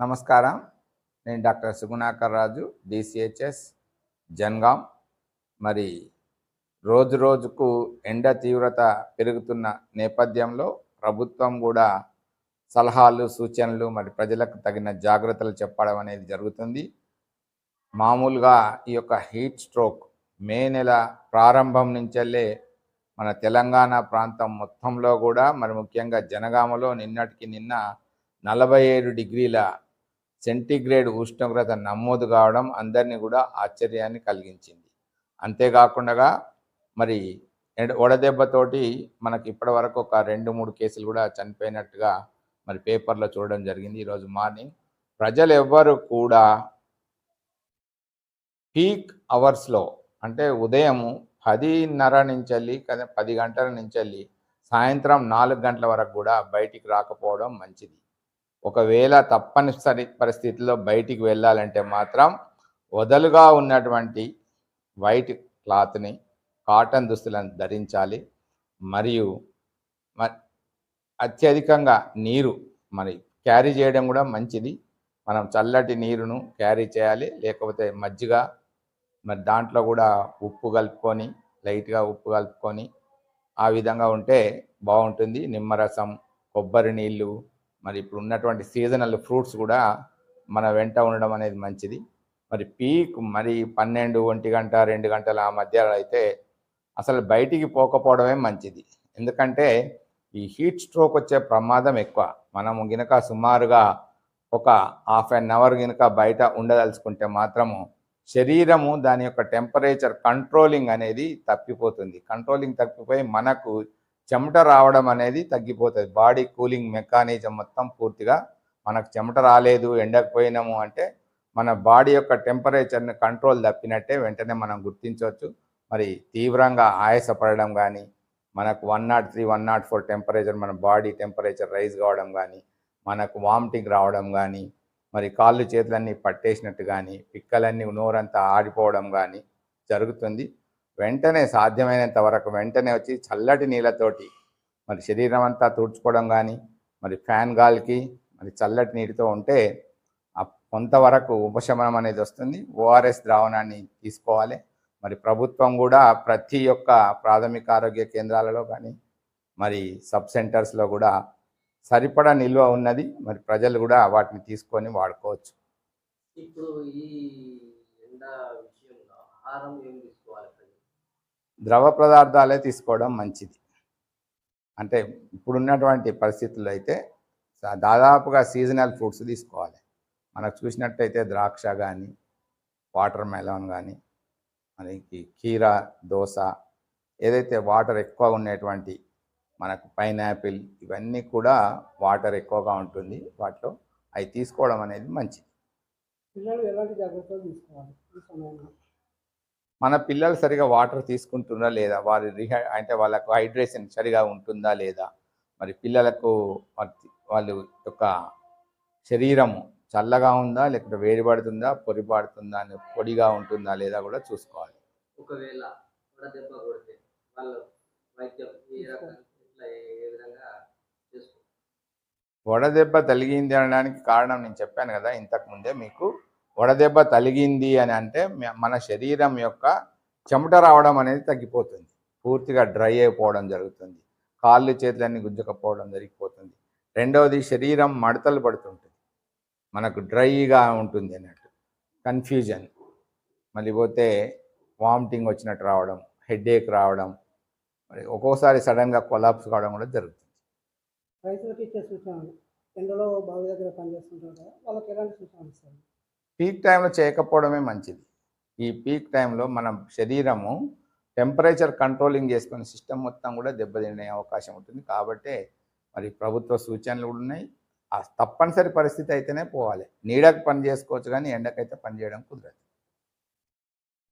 నమస్కారం. నేను డాక్టర్ సుగుణాకర్ రాజు, డిసిహెచ్ఎస్ జన్గాం. మరి రోజు రోజుకు ఎండ తీవ్రత పెరుగుతున్న నేపథ్యంలో ప్రభుత్వం కూడా సలహాలు, సూచనలు మరి ప్రజలకు తగిన జాగ్రత్తలు చెప్పడం అనేది జరుగుతుంది. మామూలుగా ఈ యొక్క హీట్ స్ట్రోక్ మే నెల ప్రారంభం నుంచెల్లే మన తెలంగాణ ప్రాంతం మొత్తంలో కూడా మరి ముఖ్యంగా జనగామలో నిన్నటికి నిన్న 47 డిగ్రీల సెంటీగ్రేడ్ ఉష్ణోగ్రత నమోదు కావడం అందరినీ కూడా ఆశ్చర్యాన్ని కలిగించింది. అంతేకాకుండా మరి వడదెబ్బతోటి మనకి ఇప్పటి వరకు ఒక 2-3 కేసులు కూడా చనిపోయినట్టుగా మరి పేపర్లో చూడడం జరిగింది. ఈరోజు మార్నింగ్ ప్రజలు ఎవ్వరు కూడా పీక్ అవర్స్లో అంటే ఉదయం 10:30 నుంచి వెళ్ళి 10 గంటల నుంచి వెళ్ళి సాయంత్రం 4 గంటల వరకు కూడా బయటికి రాకపోవడం మంచిది. ఒకవేళ తప్పనిసరి పరిస్థితుల్లో బయటికి వెళ్ళాలంటే మాత్రం వదలుగా ఉన్నటువంటి వైట్ క్లాత్ని, కాటన్ దుస్తులను ధరించాలి. మరియు అత్యధికంగా నీరు మరి క్యారీ చేయడం కూడా మంచిది. మనం చల్లటి నీరును క్యారీ చేయాలి. లేకపోతే మజ్జిగ మరి దాంట్లో కూడా ఉప్పు కలుపుకొని, లైట్గా ఉప్పు కలుపుకొని ఆ విధంగా ఉంటే బాగుంటుంది. నిమ్మరసం, కొబ్బరి నీళ్ళు, మరి ఇప్పుడు ఉన్నటువంటి సీజనల్ ఫ్రూట్స్ కూడా మన వెంట ఉండడం అనేది మంచిది. మరి పీక్ మరి 12, 1 గంట, 2 గంటల ఆ మధ్యలో అయితే అసలు బయటికి పోకపోవడమే మంచిది. ఎందుకంటే ఈ హీట్ స్ట్రోక్ వచ్చే ప్రమాదం ఎక్కువ. మనము గినక సుమారుగా ఒక హాఫ్ అన్ అవర్ గినక బయట ఉండదలుచుకుంటే మాత్రము శరీరము దాని యొక్క టెంపరేచర్ కంట్రోలింగ్ అనేది తప్పిపోతుంది. కంట్రోలింగ్ తప్పిపోయి మనకు చెమట రావడం అనేది తగ్గిపోతుంది. బాడీ కూలింగ్ మెకానిజం మొత్తం పూర్తిగా మనకు చెమట రాలేదు, ఎండకపోయినాము అంటే మన బాడీ యొక్క టెంపరేచర్ని కంట్రోల్ తప్పినట్టే వెంటనే మనం గుర్తించవచ్చు. మరి తీవ్రంగా ఆయాసపడడం కానీ, మనకు 103, 104 టెంపరేచర్ మన బాడీ టెంపరేచర్ రైజ్ కావడం కానీ, మనకు వామిటింగ్ రావడం కానీ, మరి కాళ్ళు చేతులన్నీ పట్టేసినట్టు కానీ, పిక్కలన్నీ నోరంతా ఆడిపోవడం కానీ జరుగుతుంది. వెంటనే సాధ్యమైనంత వరకు వెంటనే వచ్చి చల్లటి నీళ్ళతోటి మరి శరీరం అంతా తుడుచుకోవడం కానీ, మరి ఫ్యాన్ గాలికి మరి చల్లటి నీటితో ఉంటే కొంతవరకు ఉపశమనం అనేది వస్తుంది. ఓఆర్ఎస్ ద్రావణాన్ని తీసుకోవాలి. మరి ప్రభుత్వం కూడా ప్రతి ఒక్క ప్రాథమిక ఆరోగ్య కేంద్రాలలో కానీ మరి సబ్ సెంటర్స్లో కూడా సరిపడా నిల్వ ఉన్నది. మరి ప్రజలు కూడా వాటిని తీసుకొని వాడుకోవచ్చు. ఇప్పుడు ఈ ఎండ విషయంలో ఆహారం ఏం తీసుకోవాలి? ద్రవ పదార్థాలే తీసుకోవడం మంచిది. అంటే ఇప్పుడున్నటువంటి పరిస్థితుల్లో అయితే దాదాపుగా సీజనల్ ఫ్రూట్స్ తీసుకోవాలి. మనకు చూసినట్టయితే ద్రాక్ష కానీ, వాటర్ మెలన్ కానీ, మనకి కీరా, దోస, ఏదైతే వాటర్ ఎక్కువ ఉండేటువంటి మనకు పైనాపిల్, ఇవన్నీ కూడా వాటర్ ఎక్కువగా ఉంటుంది వాటిలో. అవి తీసుకోవడం అనేది మంచిది. పిల్లలు ఎలాంటి జాగ్రత్తలు తీసుకోవాలి ఈ సమయంలో? మన పిల్లలు సరిగా వాటర్ తీసుకుంటున్నా లేదా, అంటే వాళ్ళకు హైడ్రేషన్ సరిగా ఉంటుందా లేదా, మరి పిల్లలకు వాళ్ళ యొక్క శరీరము చల్లగా ఉందా, లేకపోతే వేడి పడుతుందా, పొడి పడుతుందా, పొడిగా ఉంటుందా లేదా కూడా చూసుకోవాలి. ఒకవేళ దెబ్బ కొడితే వాళ్ళు వైద్యం వడదెబ్బ తగిలింది అనడానికి కారణం నేను చెప్పాను కదా ఇంతకుముందే మీకు. వడదెబ్బ తగిలింది అని అంటే మన శరీరం యొక్క చెమట రావడం అనేది తగ్గిపోతుంది, పూర్తిగా డ్రై అయిపోవడం జరుగుతుంది, కాళ్ళు చేతులన్నీ గుంజకపోవడం జరిగిపోతుంది. రెండవది శరీరం మడతలు పడుతుంటుంది, మనకు డ్రైగా ఉంటుంది అన్నట్టు, కన్ఫ్యూజన్. మళ్ళీ పోతే వామిటింగ్ వచ్చినట్టు రావడం, హెడేక్ రావడం, మరి ఒక్కోసారి సడన్గా కొలాప్స్ కావడం కూడా జరుగుతుంది. రైతులకు ఇచ్చే సూచనలు, ఎండలో బావి దగ్గర పనిచేస్తుంటారు కదా, వాళ్ళకి ఎలాంటి సూచనలు ఇస్తారు? పీక్ టైంలో చేయకపోవడమే మంచిది. ఈ పీక్ టైంలో మన శరీరము టెంపరేచర్ కంట్రోలింగ్ చేసుకునే సిస్టమ్ మొత్తం కూడా దెబ్బతినే అవకాశం ఉంటుంది. కాబట్టి మరి ప్రభుత్వ సూచనలు కూడా ఉన్నాయి. తప్పనిసరి పరిస్థితి అయితేనే పోవాలి. నీడకు పని చేసుకోవచ్చు కానీ ఎండకైతే పని చేయడం కుదరదు.